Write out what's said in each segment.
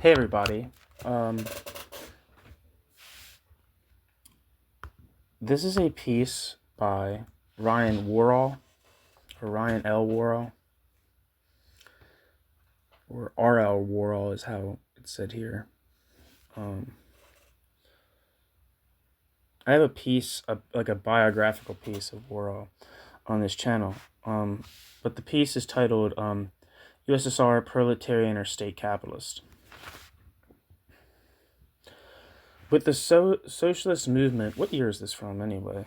Hey everybody. This is a piece by Ryan Worrall, or Ryan L. Worrall, or R.L. Worrall is how it's said here. I have a piece, like a biographical piece of Worrall on this channel, but the piece is titled USSR, Proletarian or State Capitalist. With the socialist movement, what year is this from anyway?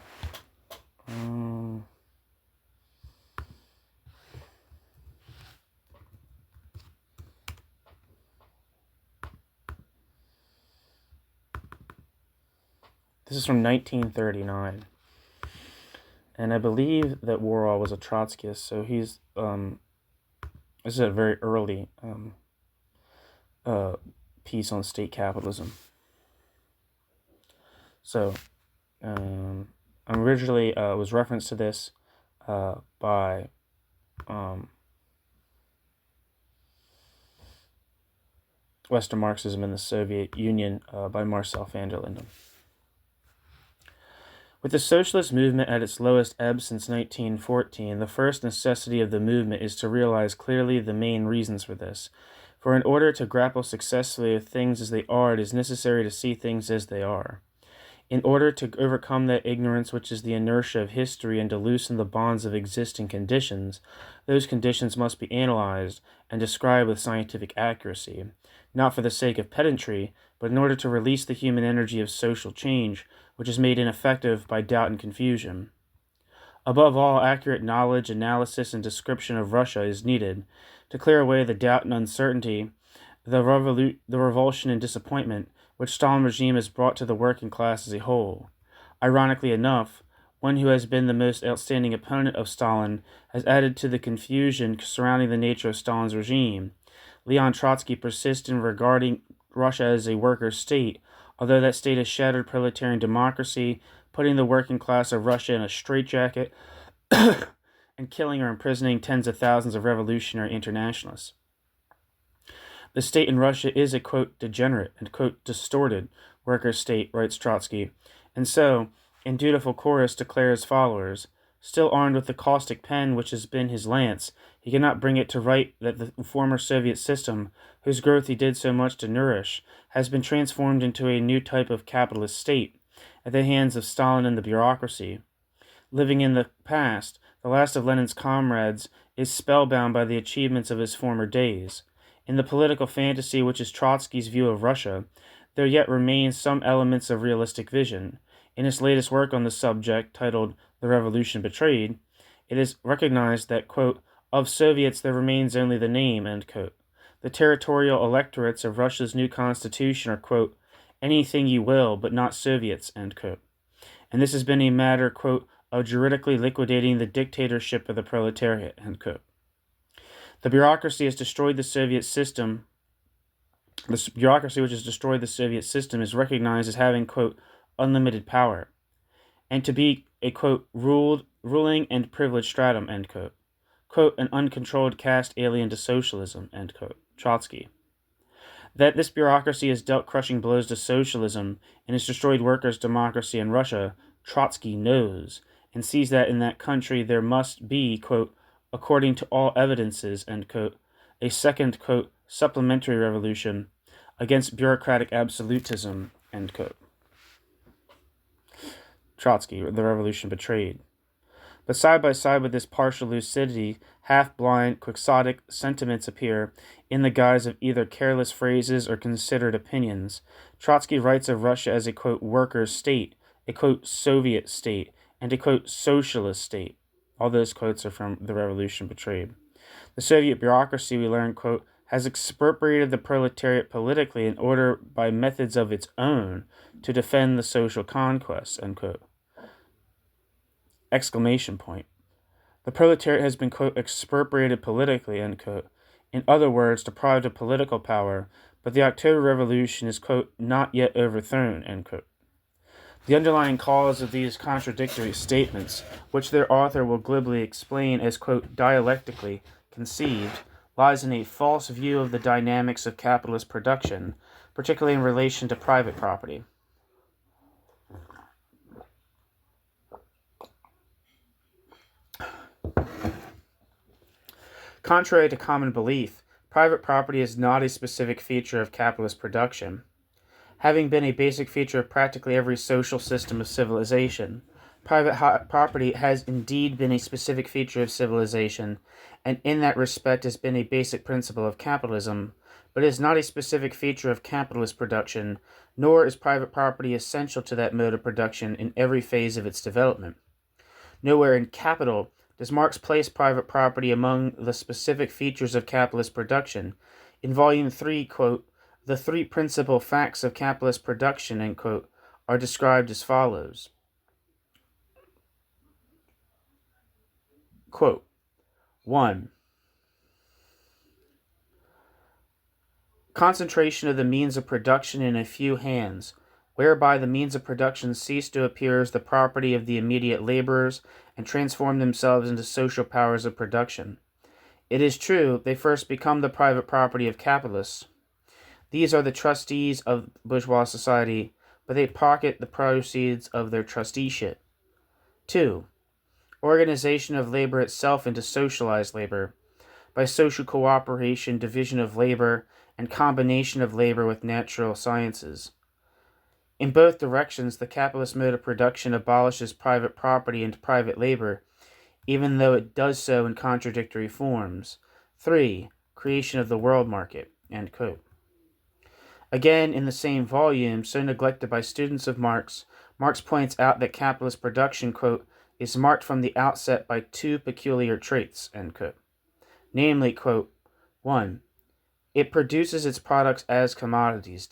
This is from 1939. And I believe that Worrall was a Trotskyist, so he's, this is a very early piece on state capitalism. So, originally was referenced to this by Western Marxism in the Soviet Union by Marcel van der Linden. With the socialist movement at its lowest ebb since 1914, the first necessity of the movement is to realize clearly the main reasons for this. For in order to grapple successfully with things as they are, it is necessary to see things as they are. In order to overcome that ignorance which is the inertia of history and to loosen the bonds of existing conditions, those conditions must be analyzed and described with scientific accuracy, not for the sake of pedantry, but in order to release the human energy of social change, which is made ineffective by doubt and confusion. Above all, accurate knowledge, analysis, and description of Russia is needed to clear away the doubt and uncertainty, the revulsion and disappointment which Stalin regime has brought to the working class as a whole. Ironically enough, one who has been the most outstanding opponent of Stalin has added to the confusion surrounding the nature of Stalin's regime. Leon Trotsky persists in regarding Russia as a worker state, although that state has shattered proletarian democracy, putting the working class of Russia in a straitjacket and killing or imprisoning tens of thousands of revolutionary internationalists. The state in Russia is a, quote, degenerate and, quote, distorted worker state, writes Trotsky, and so, in dutiful chorus, declares followers. Still armed with the caustic pen which has been his lance, he cannot bring it to write that the former Soviet system, whose growth he did so much to nourish, has been transformed into a new type of capitalist state, at the hands of Stalin and the bureaucracy. Living in the past, the last of Lenin's comrades is spellbound by the achievements of his former days. In the political fantasy which is Trotsky's view of Russia, there yet remains some elements of realistic vision. In his latest work on the subject, titled The Revolution Betrayed, it is recognized that, quote, of Soviets there remains only the name, end quote. The territorial electorates of Russia's new constitution are, quote, anything you will, but not Soviets, end quote. And this has been a matter, quote, of juridically liquidating the dictatorship of the proletariat, end quote. The bureaucracy has destroyed the Soviet system. The bureaucracy which has destroyed the Soviet system is recognized as having, quote, unlimited power, and to be a, quote, ruling and privileged stratum, end quote. Quote, an uncontrolled caste alien to socialism, end quote. Trotsky. That this bureaucracy has dealt crushing blows to socialism and has destroyed workers' democracy in Russia, Trotsky knows, and sees that in that country there must be, quote, according to all evidences, end quote, a second, quote, supplementary revolution against bureaucratic absolutism, end quote. Trotsky, The Revolution Betrayed. But side by side with this partial lucidity, half-blind, quixotic sentiments appear in the guise of either careless phrases or considered opinions. Trotsky writes of Russia as a, quote, workers' state, a, quote, Soviet state, and a, quote, socialist state. All those quotes are from The Revolution Betrayed. The Soviet bureaucracy, we learn, quote, has expropriated the proletariat politically in order by methods of its own to defend the social conquests, end quote. Exclamation point. The proletariat has been, quote, expropriated politically, end quote. In other words, deprived of political power, but the October Revolution is, quote, not yet overthrown, end quote. The underlying cause of these contradictory statements, which their author will glibly explain as, quote, dialectically conceived, lies in a false view of the dynamics of capitalist production, particularly in relation to private property. Contrary to common belief, private property is not a specific feature of capitalist production. Having been a basic feature of practically every social system of civilization, private property has indeed been a specific feature of civilization, and in that respect has been a basic principle of capitalism, but it is not a specific feature of capitalist production, nor is private property essential to that mode of production in every phase of its development. Nowhere in Capital does Marx place private property among the specific features of capitalist production. In Volume 3, quote, "The three principal facts of capitalist production," end quote, are described as follows. Quote, 1. Concentration of the means of production in a few hands, whereby the means of production cease to appear as the property of the immediate laborers and transform themselves into social powers of production. It is true, they first become the private property of capitalists. These are the trustees of bourgeois society, but they pocket the proceeds of their trusteeship. 2. Organization of labor itself into socialized labor, by social cooperation, division of labor, and combination of labor with natural sciences. In both directions, the capitalist mode of production abolishes private property and private labor, even though it does so in contradictory forms. 3. Creation of the world market, end quote. Again, in the same volume, so neglected by students of Marx, Marx points out that capitalist production, quote, is marked from the outset by two peculiar traits, end quote. Namely, quote, 1. It produces its products as commodities, ...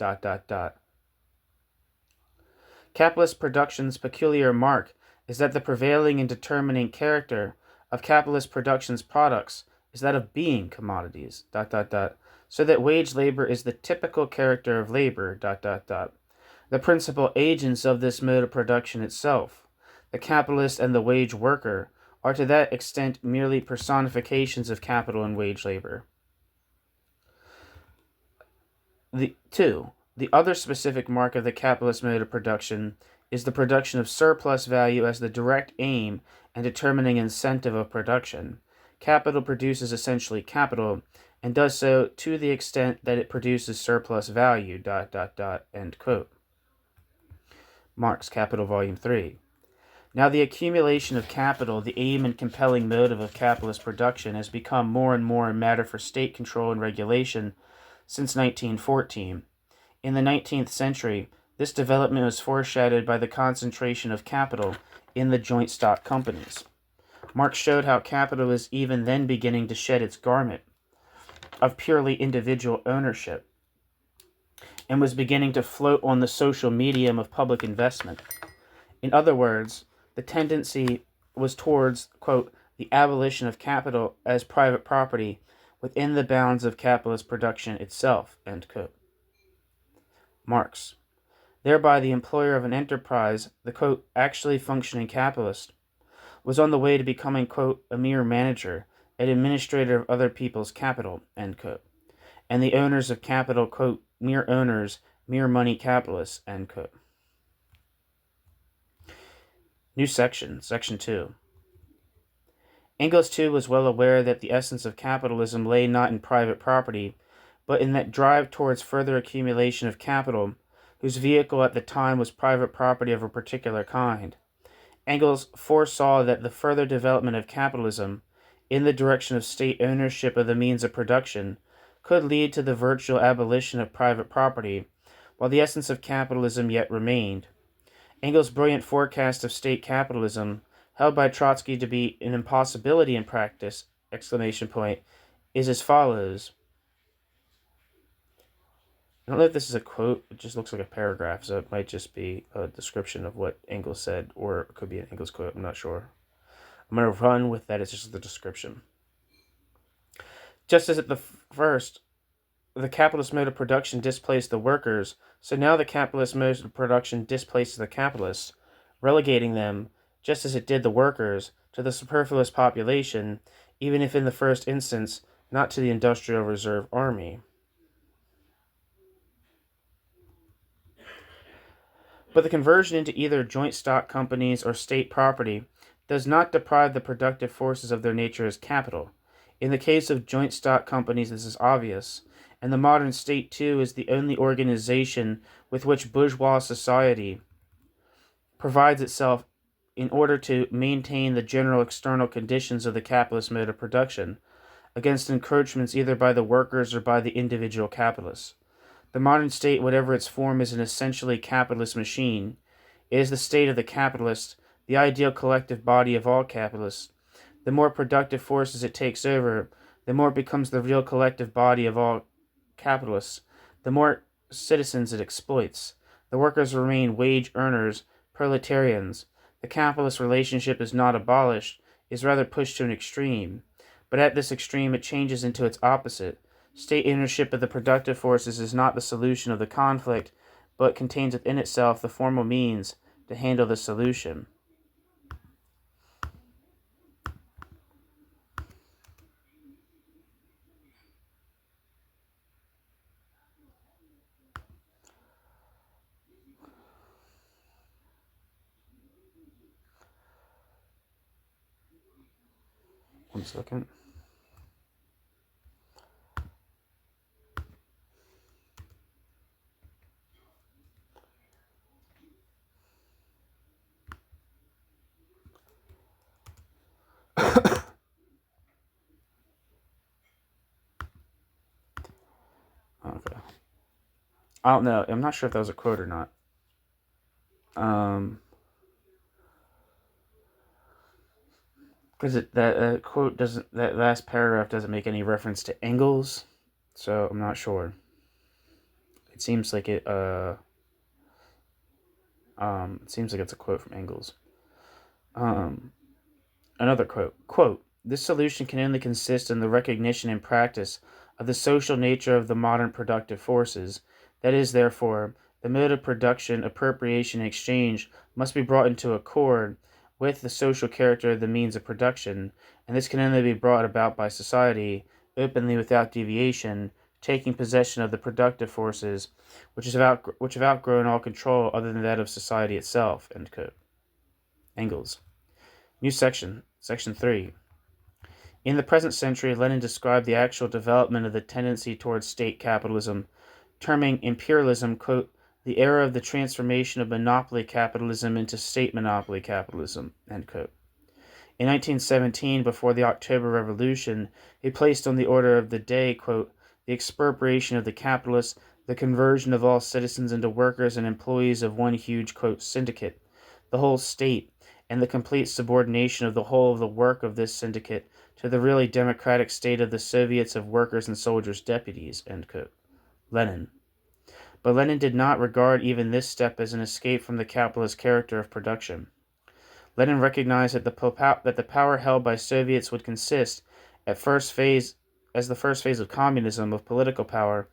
Capitalist production's peculiar mark is that the prevailing and determining character of capitalist production's products is that of being commodities, ... so that wage labor is the typical character of labor, ... The principal agents of this mode of production itself, the capitalist and the wage worker, are to that extent merely personifications of capital and wage labor. 2. The other specific mark of the capitalist mode of production is the production of surplus value as the direct aim and determining incentive of production. Capital produces essentially capital, and does so to the extent that it produces surplus value, ... end quote. Marx, Capital, Volume 3. Now the accumulation of capital, the aim and compelling motive of capitalist production, has become more and more a matter for state control and regulation since 1914. In the 19th century, this development was foreshadowed by the concentration of capital in the joint stock companies. Marx showed how capital was even then beginning to shed its garment of purely individual ownership and was beginning to float on the social medium of public investment. In other words, the tendency was towards, quote, the abolition of capital as private property within the bounds of capitalist production itself, end quote. Marx. Thereby the employer of an enterprise, the, quote, actually functioning capitalist, was on the way to becoming, quote, a mere manager, an administrator of other people's capital, end quote. And the owners of capital, quote, mere owners, mere money capitalists, end quote. New section, Section 2. Engels, too, was well aware that the essence of capitalism lay not in private property, but in that drive towards further accumulation of capital, whose vehicle at the time was private property of a particular kind. Engels foresaw that the further development of capitalism, in the direction of state ownership of the means of production, could lead to the virtual abolition of private property, while the essence of capitalism yet remained. Engels' brilliant forecast of state capitalism, held by Trotsky to be an impossibility in practice, ! Is as follows. I don't know if this is a quote, it just looks like a paragraph, so it might just be a description of what Engels said, or it could be an Engels quote, I'm not sure. I'm going to run with that, it's just the description. Just as at the first, the capitalist mode of production displaced the workers, so now the capitalist mode of production displaces the capitalists, relegating them, just as it did the workers, to the superfluous population, even if in the first instance not to the Industrial Reserve Army. But the conversion into either joint stock companies or state property does not deprive the productive forces of their nature as capital. In the case of joint stock companies, this is obvious, and the modern state, too, is the only organization with which bourgeois society provides itself in order to maintain the general external conditions of the capitalist mode of production against encroachments either by the workers or by the individual capitalists. The modern state, whatever its form, is an essentially capitalist machine. It is the state of the capitalist, the ideal collective body of all capitalists. The more productive forces it takes over, the more it becomes the real collective body of all capitalists, the more citizens it exploits. The workers remain wage earners, proletarians. The capitalist relationship is not abolished, is rather pushed to an extreme. But at this extreme it changes into its opposite. State ownership of the productive forces is not the solution of the conflict, but contains within itself the formal means to handle the solution. One second. Okay. I don't know. I'm not sure if that was a quote or not. Because that quote doesn't, that last paragraph doesn't make any reference to Engels, so I'm not sure. It seems like it seems like it's a quote from Engels. Another quote, this solution can only consist in the recognition and practice of the social nature of the modern productive forces. That is, therefore, the mode of production, appropriation, and exchange must be brought into accord with the social character of the means of production, and this can only be brought about by society, openly without deviation, taking possession of the productive forces, which have outgrown all control other than that of society itself. End quote. Engels. New section, section 3. In the present century, Lenin described the actual development of the tendency towards state capitalism, terming imperialism, quote, the era of the transformation of monopoly capitalism into state monopoly capitalism, end quote. In 1917, before the October Revolution, he placed on the order of the day, quote, the expropriation of the capitalists, the conversion of all citizens into workers and employees of one huge, quote, syndicate, the whole state, and the complete subordination of the whole of the work of this syndicate to the really democratic state of the Soviets of workers and soldiers' deputies, end quote. Lenin. But Lenin did not regard even this step as an escape from the capitalist character of production. Lenin recognized that the power held by Soviets would consist, as the first phase of communism, of political power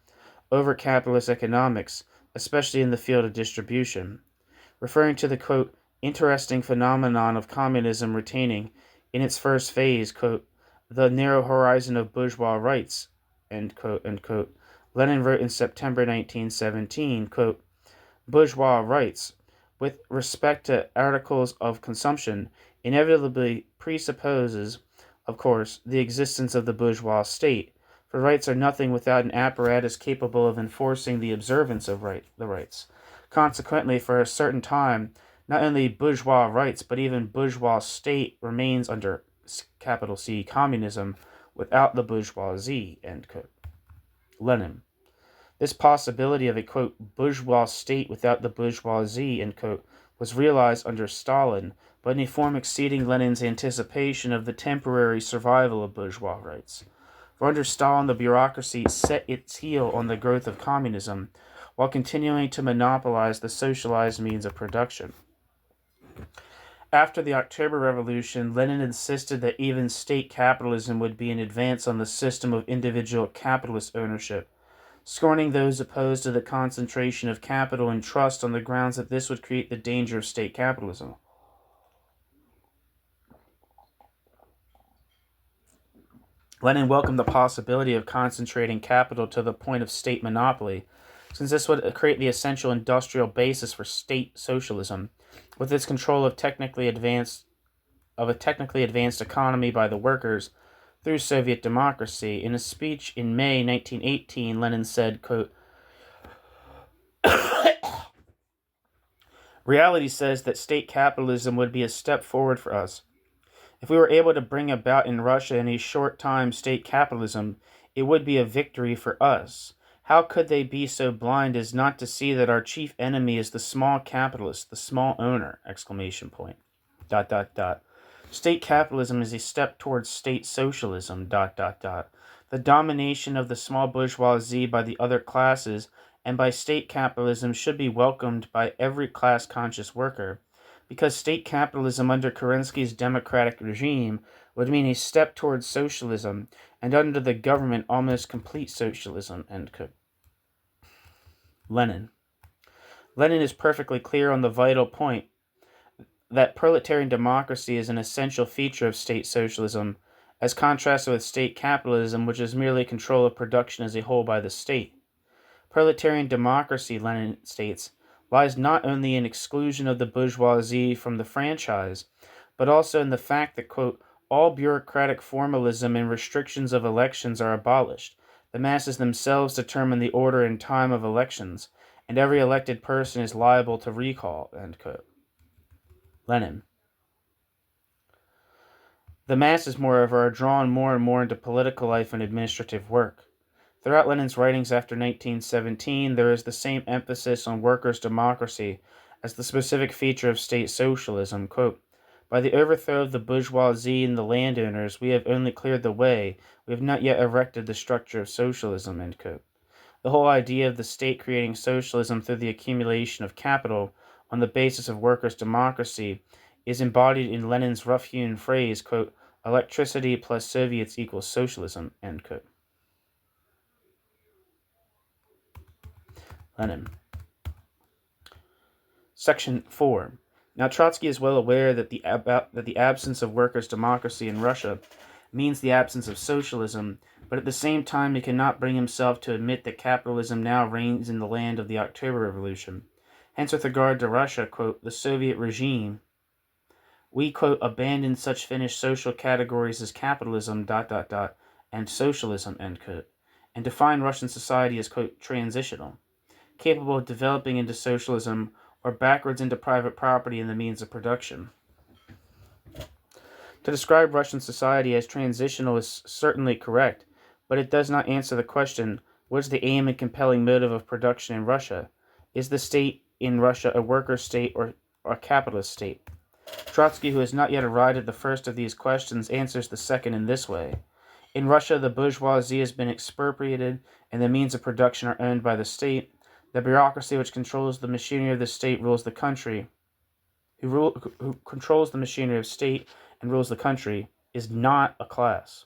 over capitalist economics, especially in the field of distribution. Referring to the, quote, interesting phenomenon of communism retaining, in its first phase, quote, the narrow horizon of bourgeois rights, end quote, Lenin wrote in September 1917, quote, bourgeois rights, with respect to articles of consumption, inevitably presupposes, of course, the existence of the bourgeois state, for rights are nothing without an apparatus capable of enforcing the observance of the rights. Consequently, for a certain time, not only bourgeois rights, but even bourgeois state remains under capital C communism without the bourgeoisie, end quote. Lenin. This possibility of a, quote, bourgeois state without the bourgeoisie, end quote, was realized under Stalin, but in a form exceeding Lenin's anticipation of the temporary survival of bourgeois rights. For under Stalin, the bureaucracy set its heel on the growth of communism, while continuing to monopolize the socialized means of production. After the October Revolution, Lenin insisted that even state capitalism would be an advance on the system of individual capitalist ownership, scorning those opposed to the concentration of capital and trust on the grounds that this would create the danger of state capitalism. Lenin welcomed the possibility of concentrating capital to the point of state monopoly, since this would create the essential industrial basis for state socialism, with its control of a technically advanced economy by the workers through Soviet democracy. In a speech in May 1918, Lenin said, quote, "Reality says that state capitalism would be a step forward for us. If we were able to bring about in Russia in a short time state capitalism, it would be a victory for us. How could they be so blind as not to see that our chief enemy is the small capitalist, the small owner?" Exclamation point. ... State capitalism is a step towards state socialism. ... The domination of the small bourgeoisie by the other classes and by state capitalism should be welcomed by every class-conscious worker, because state capitalism under Kerensky's democratic regime would mean a step towards socialism, and under the government almost complete socialism. End quote. Lenin is perfectly clear on the vital point that proletarian democracy is an essential feature of state socialism, as contrasted with state capitalism, which is merely control of production as a whole by the state. Proletarian democracy, Lenin states, lies not only in exclusion of the bourgeoisie from the franchise, but also in the fact that, quote, all bureaucratic formalism and restrictions of elections are abolished. The masses themselves determine the order and time of elections, and every elected person is liable to recall. End quote. Lenin. The masses, moreover, are drawn more and more into political life and administrative work. Throughout Lenin's writings after 1917, there is the same emphasis on workers' democracy as the specific feature of state socialism. Quote, by the overthrow of the bourgeoisie and the landowners, we have only cleared the way. We have not yet erected the structure of socialism. End quote. The whole idea of the state creating socialism through the accumulation of capital on the basis of workers' democracy is embodied in Lenin's rough-hewn phrase, quote, electricity plus Soviets equals socialism. End quote. Lenin. Section 4. Now Trotsky is well aware that the absence of workers' democracy in Russia means the absence of socialism, but at the same time he cannot bring himself to admit that capitalism now reigns in the land of the October Revolution. Hence, with regard to Russia, quote, the Soviet regime, we, quote, abandon such finished social categories as capitalism, ... and socialism, end quote, and define Russian society as, quote, transitional, capable of developing into socialism or backwards into private property and the means of production. To describe Russian society as transitional is certainly correct, but it does not answer the question, what is the aim and compelling motive of production in Russia? Is the state in Russia a worker state or a capitalist state? Trotsky, who has not yet arrived at the first of these questions, answers the second in this way. In Russia, the bourgeoisie has been expropriated and the means of production are owned by the state. The bureaucracy which controls the machinery of the state rules the country. Who controls the machinery of state and rules the country is not a class.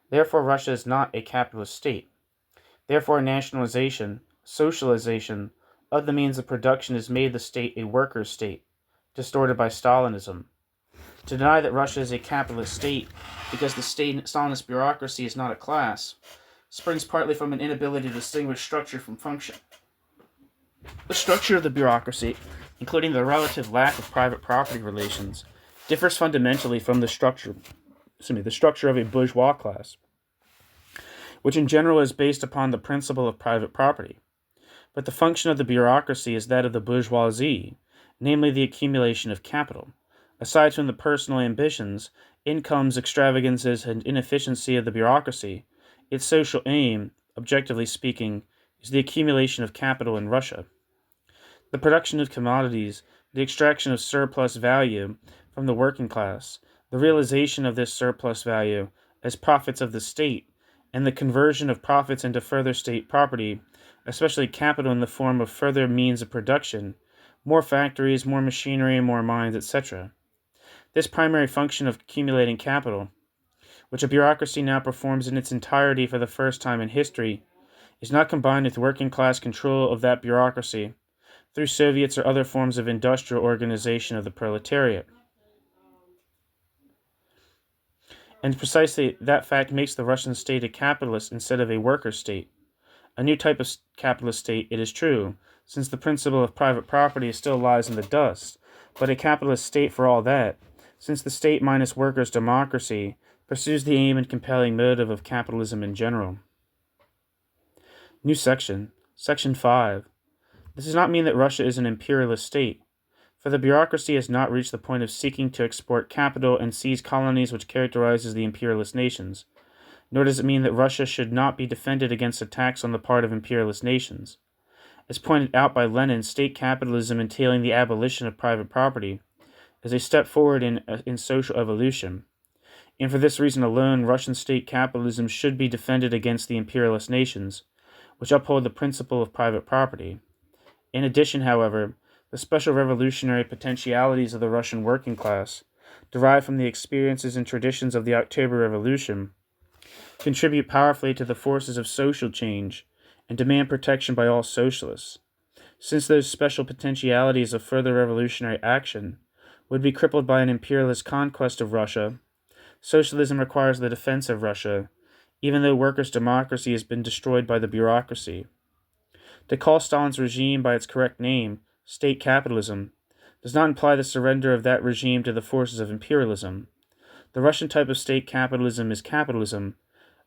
Therefore, Russia is not a capitalist state. Therefore, nationalization, socialization of the means of production has made the state a workers' state, distorted by Stalinism. To deny that Russia is a capitalist state because the Stalinist bureaucracy is not a class springs partly from an inability to distinguish structure from function. The structure of the bureaucracy, including the relative lack of private property relations, differs fundamentally from the structure of a bourgeois class, which in general is based upon the principle of private property. But the function of the bureaucracy is that of the bourgeoisie, namely the accumulation of capital. Aside from the personal ambitions, incomes, extravagances, and inefficiency of the bureaucracy, its social aim, objectively speaking, is the accumulation of capital in Russia. The production of commodities, the extraction of surplus value from the working class, the realization of this surplus value as profits of the state, and the conversion of profits into further state property, especially capital in the form of further means of production, more factories, more machinery, more mines, etc. This primary function of accumulating capital, which a bureaucracy now performs in its entirety for the first time in history, is not combined with working class control of that bureaucracy through Soviets or other forms of industrial organization of the proletariat. And precisely that fact makes the Russian state a capitalist instead of a worker state. A new type of capitalist state, it is true, since the principle of private property still lies in the dust, but a capitalist state for all that, since the state minus workers' democracy pursues the aim and compelling motive of capitalism in general. New section. Section 5. This does not mean that Russia is an imperialist state, for the bureaucracy has not reached the point of seeking to export capital and seize colonies which characterizes the imperialist nations. Nor does it mean that Russia should not be defended against attacks on the part of imperialist nations. As pointed out by Lenin, state capitalism entailing the abolition of private property is a step forward in social evolution, and for this reason alone, Russian state capitalism should be defended against the imperialist nations, which uphold the principle of private property. In addition, however, the special revolutionary potentialities of the Russian working class, derived from the experiences and traditions of the October Revolution, contribute powerfully to the forces of social change and demand protection by all socialists. Since those special potentialities of further revolutionary action would be crippled by an imperialist conquest of Russia, socialism requires the defense of Russia, even though workers' democracy has been destroyed by the bureaucracy. To call Stalin's regime by its correct name, state capitalism, does not imply the surrender of that regime to the forces of imperialism. The Russian type of state capitalism is capitalism,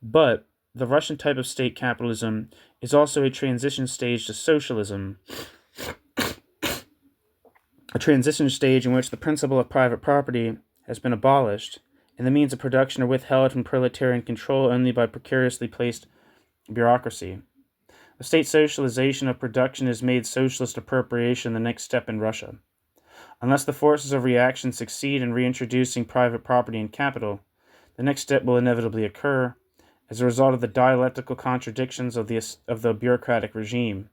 but the Russian type of state capitalism is also a transition stage to socialism, a transition stage in which the principle of private property has been abolished, and the means of production are withheld from proletarian control only by precariously placed bureaucracy. The state socialization of production has made socialist appropriation the next step in Russia. Unless the forces of reaction succeed in reintroducing private property and capital, the next step will inevitably occur as a result of the dialectical contradictions of the bureaucratic regime.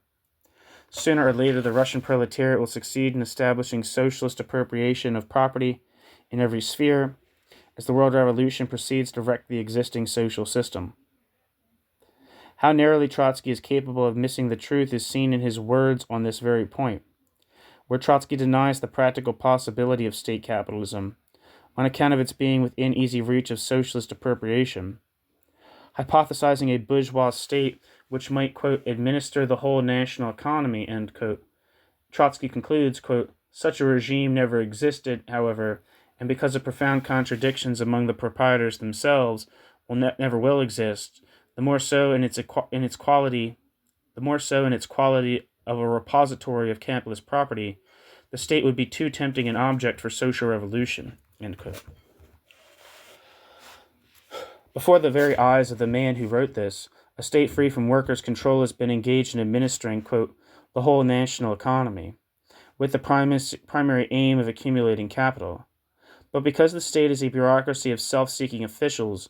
Sooner or later, the Russian proletariat will succeed in establishing socialist appropriation of property in every sphere as the world revolution proceeds to wreck the existing social system. How narrowly Trotsky is capable of missing the truth is seen in his words on this very point, where Trotsky denies the practical possibility of state capitalism on account of its being within easy reach of socialist appropriation, hypothesizing a bourgeois state which might, quote, administer the whole national economy, end quote. Trotsky concludes, quote, such a regime never existed, however, and because of profound contradictions among the proprietors themselves never will exist, the more so in its quality of a repository of capitalist property, the state would be too tempting an object for social revolution, end quote. Before the very eyes of the man who wrote this, a state free from workers' control has been engaged in administering, quote, the whole national economy, with the primary aim of accumulating capital. But because the state is a bureaucracy of self-seeking officials,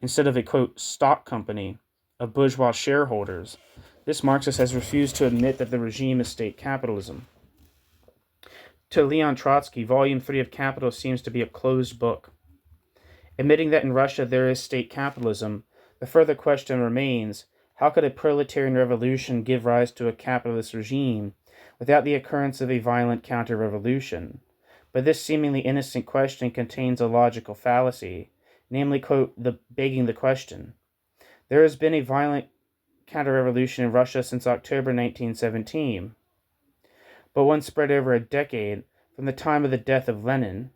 instead of a, quote, stock company of bourgeois shareholders, this Marxist has refused to admit that the regime is state capitalism. To Leon Trotsky, Volume 3 of Capital seems to be a closed book. Admitting that in Russia there is state capitalism, the further question remains, how could a proletarian revolution give rise to a capitalist regime without the occurrence of a violent counter-revolution? But this seemingly innocent question contains a logical fallacy, namely, quote, begging the question. There has been a violent counter-revolution in Russia since October 1917, but one spread over a decade from the time of the death of Lenin.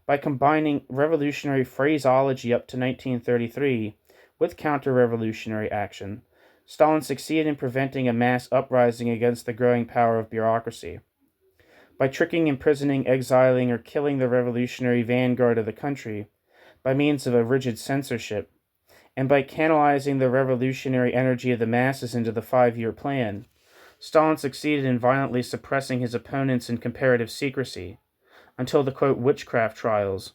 By combining revolutionary phraseology up to 1933 with counter-revolutionary action, Stalin succeeded in preventing a mass uprising against the growing power of bureaucracy. By tricking, imprisoning, exiling, or killing the revolutionary vanguard of the country by means of a rigid censorship, and by canalizing the revolutionary energy of the masses into the 5-year plan, Stalin succeeded in violently suppressing his opponents in comparative secrecy, until the, quote, witchcraft trials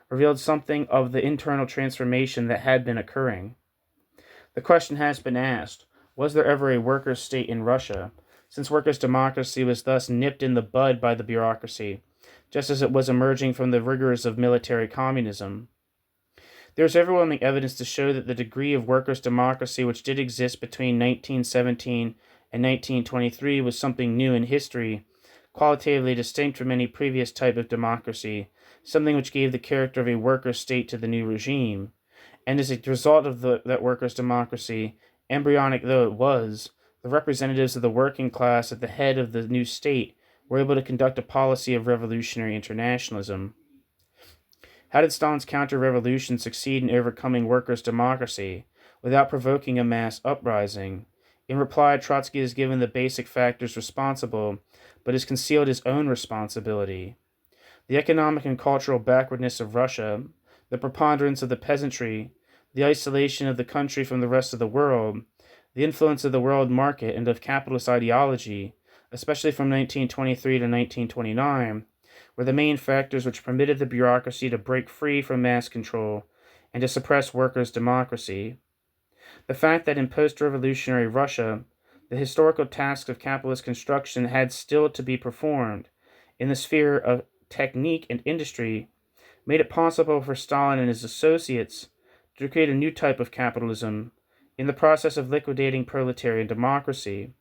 revealed something of the internal transformation that had been occurring. The question has been asked, was there ever a workers' state in Russia, since workers' democracy was thus nipped in the bud by the bureaucracy, just as it was emerging from the rigors of military communism? There is overwhelming evidence to show that the degree of workers' democracy which did exist between 1917 and 1923 was something new in history, qualitatively distinct from any previous type of democracy, something which gave the character of a worker state to the new regime, and as a result of that workers' democracy, embryonic though it was, the representatives of the working class at the head of the new state were able to conduct a policy of revolutionary internationalism. How did Stalin's counter-revolution succeed in overcoming workers' democracy without provoking a mass uprising? In reply, Trotsky has given the basic factors responsible, but has concealed his own responsibility. The economic and cultural backwardness of Russia, the preponderance of the peasantry, the isolation of the country from the rest of the world, the influence of the world market and of capitalist ideology, especially from 1923 to 1929, were the main factors which permitted the bureaucracy to break free from mass control and to suppress workers' democracy. The fact that in post-revolutionary Russia, the historical task of capitalist construction had still to be performed in the sphere of technique and industry made it possible for Stalin and his associates to create a new type of capitalism in the process of liquidating proletarian democracy.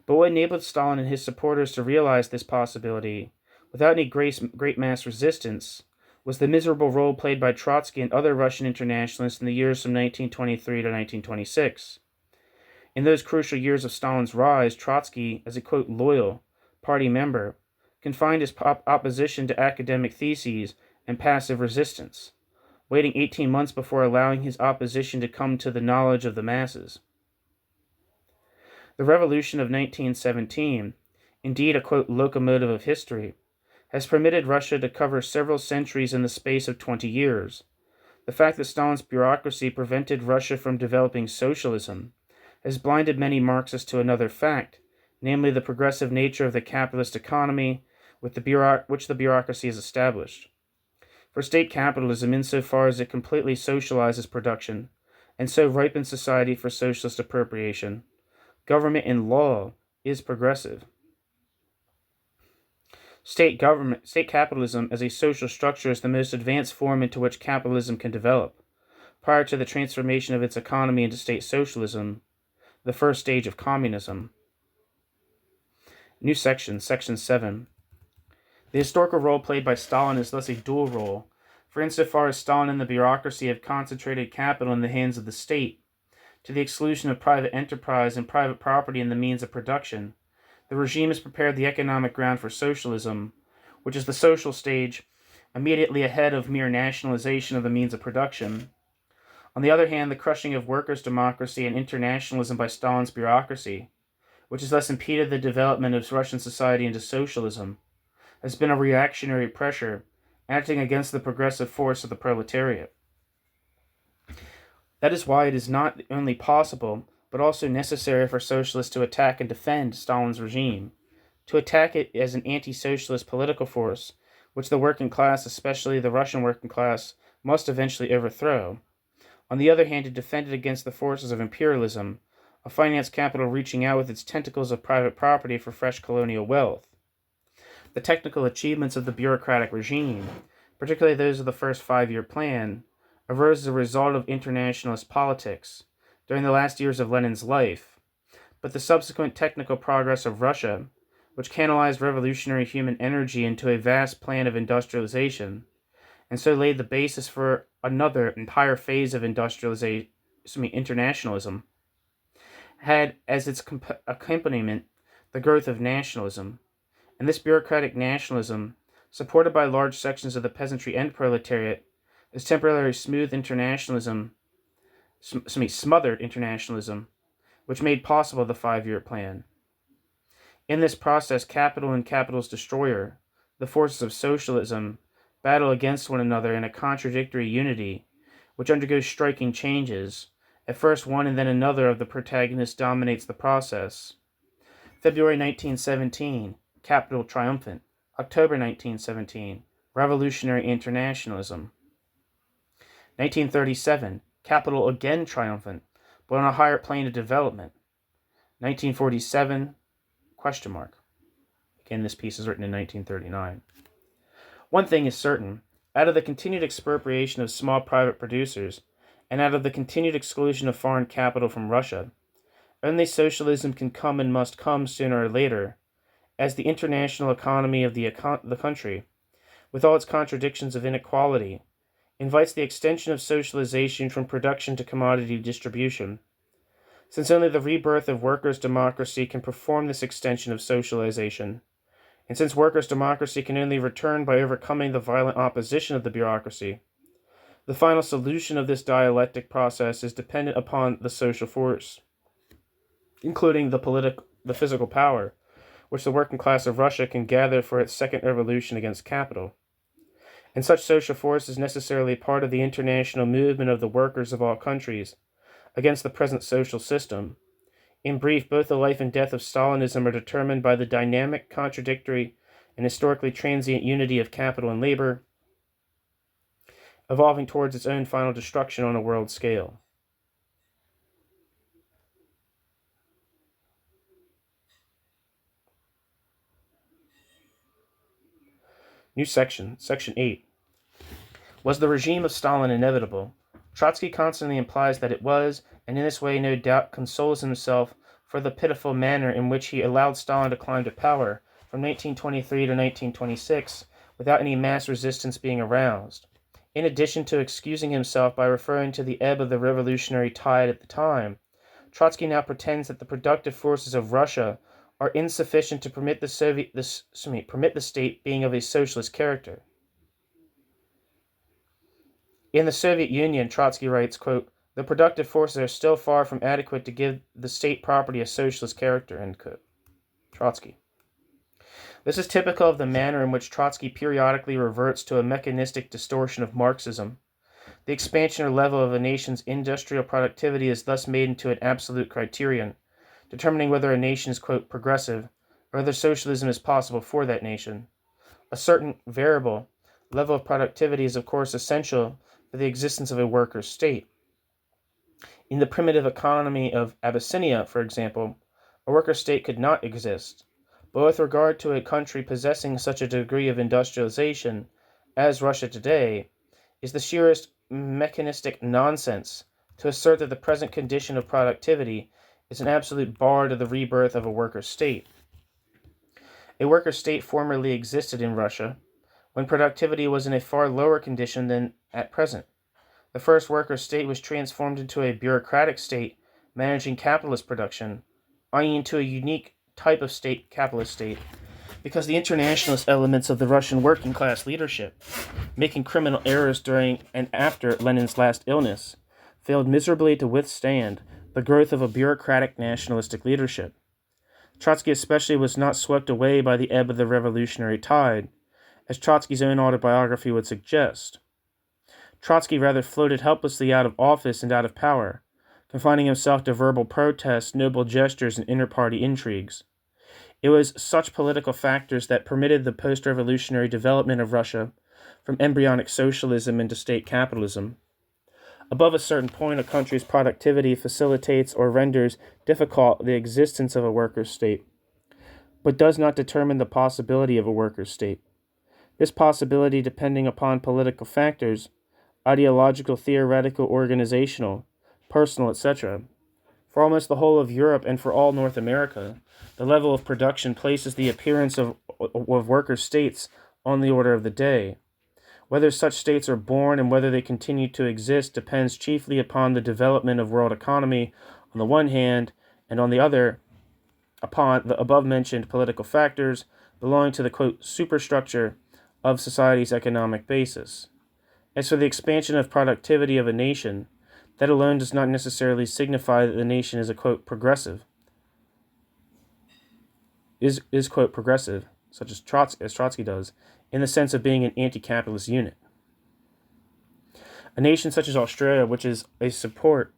But what enabled Stalin and his supporters to realize this possibility without any great mass resistance was the miserable role played by Trotsky and other Russian internationalists in the years from 1923 to 1926. In those crucial years of Stalin's rise, Trotsky, as a quote, loyal party member, confined his opposition to academic theses and passive resistance, waiting 18 months before allowing his opposition to come to the knowledge of the masses. The revolution of 1917, indeed a quote, locomotive of history, has permitted Russia to cover several centuries in the space of 20 years. The fact that Stalin's bureaucracy prevented Russia from developing socialism has blinded many Marxists to another fact, namely the progressive nature of the capitalist economy which the bureaucracy has established. For state capitalism, insofar as it completely socializes production, and so ripens society for socialist appropriation, government in law is progressive. State capitalism as a social structure is the most advanced form into which capitalism can develop, prior to the transformation of its economy into state socialism, the first stage of communism. New section, section 7. The historical role played by Stalin is thus a dual role, for insofar as Stalin and the bureaucracy have concentrated capital in the hands of the state, to the exclusion of private enterprise and private property in the means of production, the regime has prepared the economic ground for socialism, which is the social stage immediately ahead of mere nationalization of the means of production. On the other hand, the crushing of workers' democracy and internationalism by Stalin's bureaucracy, which has thus impeded the development of Russian society into socialism, has been a reactionary pressure acting against the progressive force of the proletariat. That is why it is not only possible, but also necessary for socialists to attack and defend Stalin's regime, to attack it as an anti-socialist political force, which the working class, especially the Russian working class, must eventually overthrow. On the other hand, to defend it against the forces of imperialism, a finance capital reaching out with its tentacles of private property for fresh colonial wealth. The technical achievements of the bureaucratic regime, particularly those of the first 5-year plan, arose as a result of internationalist politics during the last years of Lenin's life, but the subsequent technical progress of Russia, which canalized revolutionary human energy into a vast plan of industrialization, and so laid the basis for another entire phase of internationalism, had as its accompaniment the growth of nationalism, and this bureaucratic nationalism, supported by large sections of the peasantry and proletariat, is temporarily smothered internationalism, which made possible the 5-year plan. In this process, capital and capital's destroyer, the forces of socialism, battle against one another in a contradictory unity, which undergoes striking changes. At first one and then another of the protagonists dominates the process. February 1917, capital triumphant. October 1917, revolutionary internationalism. 1937, capital again triumphant, but on a higher plane of development. 1947, question mark. Again, this piece is written in 1939. One thing is certain, out of the continued expropriation of small private producers, and out of the continued exclusion of foreign capital from Russia, only socialism can come and must come sooner or later, as the international economy of the country, with all its contradictions of inequality, invites the extension of socialization from production to commodity distribution. Since only the rebirth of workers' democracy can perform this extension of socialization, and since workers' democracy can only return by overcoming the violent opposition of the bureaucracy, the final solution of this dialectic process is dependent upon the social force, including the physical power, which the working class of Russia can gather for its second revolution against capital. And such social force is necessarily part of the international movement of the workers of all countries against the present social system. In brief, both the life and death of Stalinism are determined by the dynamic, contradictory, and historically transient unity of capital and labor, evolving towards its own final destruction on a world scale. New section, Section 8. Was the regime of Stalin inevitable? Trotsky constantly implies that it was, and in this way no doubt consoles himself for the pitiful manner in which he allowed Stalin to climb to power from 1923 to 1926 without any mass resistance being aroused. In addition to excusing himself by referring to the ebb of the revolutionary tide at the time, Trotsky now pretends that the productive forces of Russia are insufficient to permit the state being of a socialist character. In the Soviet Union, Trotsky writes, quote, "The productive forces are still far from adequate to give the state property a socialist character," end quote. Trotsky. This is typical of the manner in which Trotsky periodically reverts to a mechanistic distortion of Marxism. The expansion or level of a nation's industrial productivity is thus made into an absolute criterion, determining whether a nation is, quote, progressive, or whether socialism is possible for that nation. A certain variable level of productivity is, of course, essential for the existence of a workers' state. In the primitive economy of Abyssinia, for example, a workers' state could not exist. But with regard to a country possessing such a degree of industrialization as Russia today, is the sheerest mechanistic nonsense to assert that the present condition of productivity is an absolute bar to the rebirth of a workers' state. A workers' state formerly existed in Russia, when productivity was in a far lower condition than at present. The first workers' state was transformed into a bureaucratic state managing capitalist production, i.e. into a unique type of state, capitalist state, because the internationalist elements of the Russian working class leadership, making criminal errors during and after Lenin's last illness, failed miserably to withstand the growth of a bureaucratic nationalistic leadership. Trotsky especially was not swept away by the ebb of the revolutionary tide, as Trotsky's own autobiography would suggest. Trotsky rather floated helplessly out of office and out of power, confining himself to verbal protests, noble gestures, and inter-party intrigues. It was such political factors that permitted the post-revolutionary development of Russia from embryonic socialism into state capitalism. Above a certain point, a country's productivity facilitates or renders difficult the existence of a workers' state, but does not determine the possibility of a workers' state. This possibility, depending upon political factors, ideological, theoretical, organizational, personal, etc. For almost the whole of Europe and for all North America, the level of production places the appearance of workers' states on the order of the day. Whether such states are born and whether they continue to exist depends chiefly upon the development of world economy on the one hand, and on the other, upon the above-mentioned political factors belonging to the, quote, superstructure of society's economic basis. As for the expansion of productivity of a nation, that alone does not necessarily signify that the nation is a, quote, progressive, quote, progressive, such as Trotsky does, in the sense of being an anti-capitalist unit. A nation such as Australia, which is a support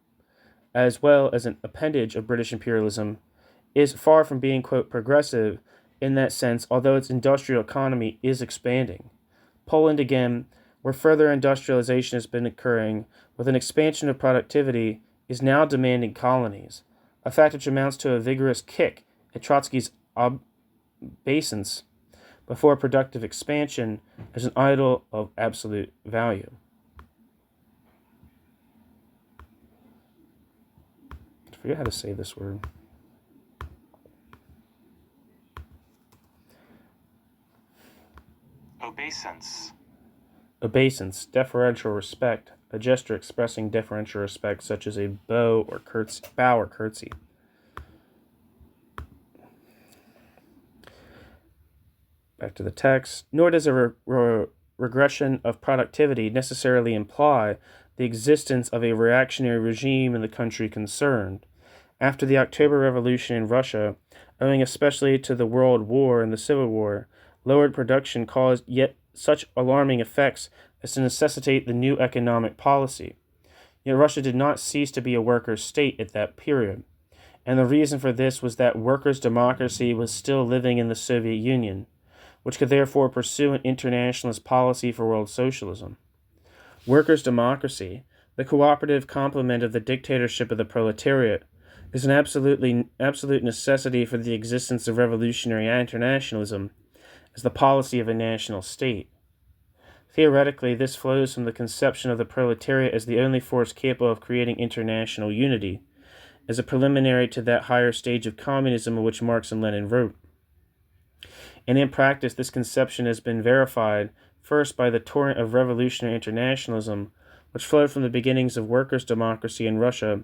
as well as an appendage of British imperialism, is far from being, quote, progressive in that sense, although its industrial economy is expanding. Poland, again, where further industrialization has been occurring, with an expansion of productivity, is now demanding colonies, a fact which amounts to a vigorous kick at Trotsky's obeisance before productive expansion as an idol of absolute value. I forget how to say this word. Obeisance. Obeisance, deferential respect, a gesture expressing deferential respect, such as a bow or curtsy. Back to the text. Nor does a regression of productivity necessarily imply the existence of a reactionary regime in the country concerned. After the October Revolution in Russia, owing especially to the World War and the Civil War, lowered production caused yet such alarming effects as to necessitate the new economic policy. Yet Russia did not cease to be a workers' state at that period, and the reason for this was that workers' democracy was still living in the Soviet Union, which could therefore pursue an internationalist policy for world socialism. Workers' democracy, the cooperative complement of the dictatorship of the proletariat, is an absolute necessity for the existence of revolutionary internationalism as the policy of a national state. Theoretically, this flows from the conception of the proletariat as the only force capable of creating international unity, as a preliminary to that higher stage of communism of which Marx and Lenin wrote. And in practice, this conception has been verified first by the torrent of revolutionary internationalism, which flowed from the beginnings of workers' democracy in Russia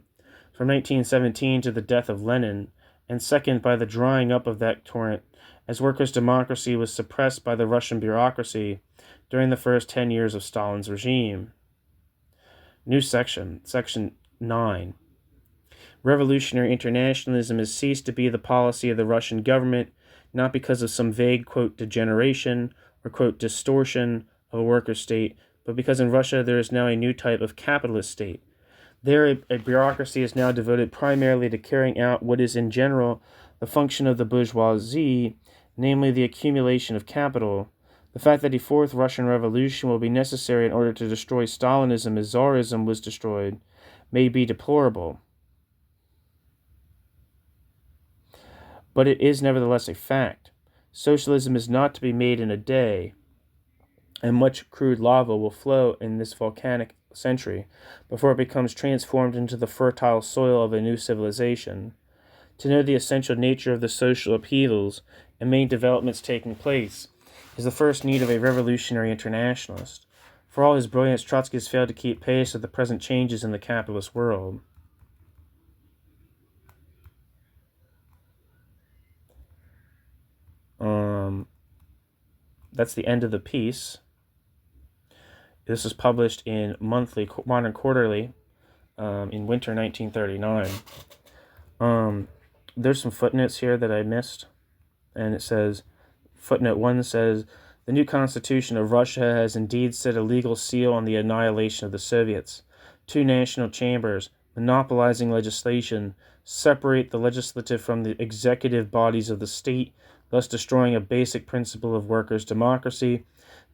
from 1917 to the death of Lenin, and second by the drying up of that torrent, as workers' democracy was suppressed by the Russian bureaucracy during the first 10 years of Stalin's regime. New section, section 9. Revolutionary internationalism has ceased to be the policy of the Russian government, not because of some vague, quote, degeneration or, quote, distortion of a worker state, but because in Russia there is now a new type of capitalist state. There, a bureaucracy is now devoted primarily to carrying out what is in general the function of the bourgeoisie, namely the accumulation of capital. The fact that a fourth Russian Revolution will be necessary in order to destroy Stalinism as Tsarism was destroyed may be deplorable, but it is nevertheless a fact. Socialism is not to be made in a day, and much crude lava will flow in this volcanic century before it becomes transformed into the fertile soil of a new civilization. To know the essential nature of the social upheavals and main developments taking place is the first need of a revolutionary internationalist. For all his brilliance, Trotsky has failed to keep pace with the present changes in the capitalist world. That's the end of the piece. This was published in Monthly Modern Quarterly in winter 1939. There's some footnotes here that I missed, and it says, footnote 1 says, the new constitution of Russia has indeed set a legal seal on the annihilation of the Soviets. Two national chambers, monopolizing legislation, separate the legislative from the executive bodies of the state, thus destroying a basic principle of workers' democracy.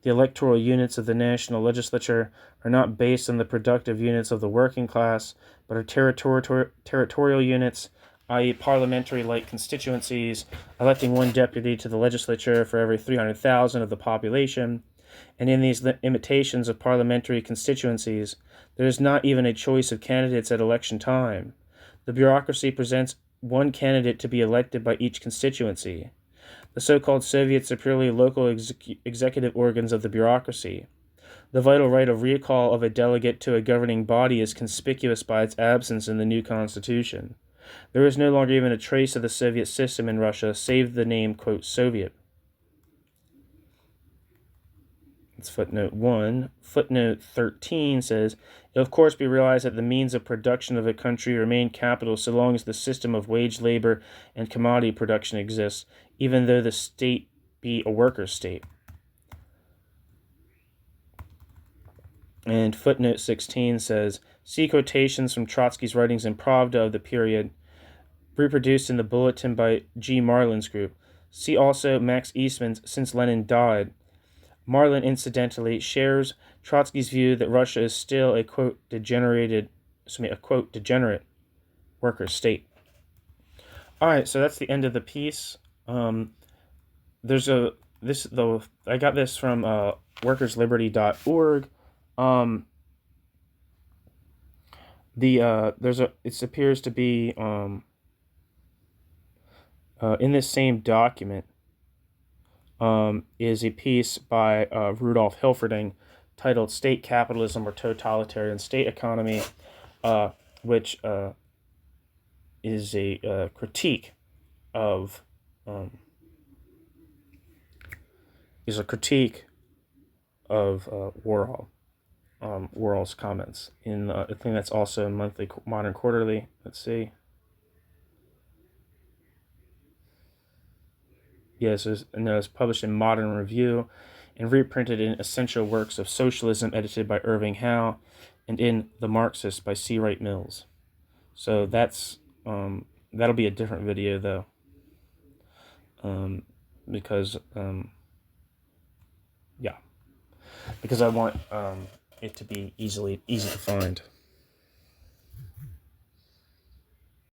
The electoral units of the national legislature are not based on the productive units of the working class, but are territorial units, i.e. parliamentary-like constituencies, electing one deputy to the legislature for every 300,000 of the population. And in these imitations of parliamentary constituencies, there is not even a choice of candidates at election time. The bureaucracy presents one candidate to be elected by each constituency. The so-called Soviets are purely local executive organs of the bureaucracy. The vital right of recall of a delegate to a governing body is conspicuous by its absence in the new constitution. There is no longer even a trace of the Soviet system in Russia, save the name, quote, Soviet. That's footnote 1. Footnote 13 says, it will of course be realized that the means of production of a country remain capital so long as the system of wage labor and commodity production exists, even though the state be a workers' state. And footnote 16 says, see quotations from Trotsky's writings in Pravda of the period, reproduced in the bulletin by G. Marlin's group. See also Max Eastman's Since Lenin Died. Marlin, incidentally, shares Trotsky's view that Russia is still a, quote, degenerate workers' state. All right, so that's the end of the piece. I got this from workersliberty.org. It appears to be in this same document is a piece by Rudolf Hilferding titled State Capitalism or Totalitarian State Economy, which is a critique of Worrall. Worrall's comments in I think that's also in Monthly Modern Quarterly. Let's see. Yes, it's published in Modern Review and reprinted in Essential Works of Socialism, edited by Irving Howe, and in The Marxist by C. Wright Mills. So that's that'll be a different video though, because I want it to be easy to find.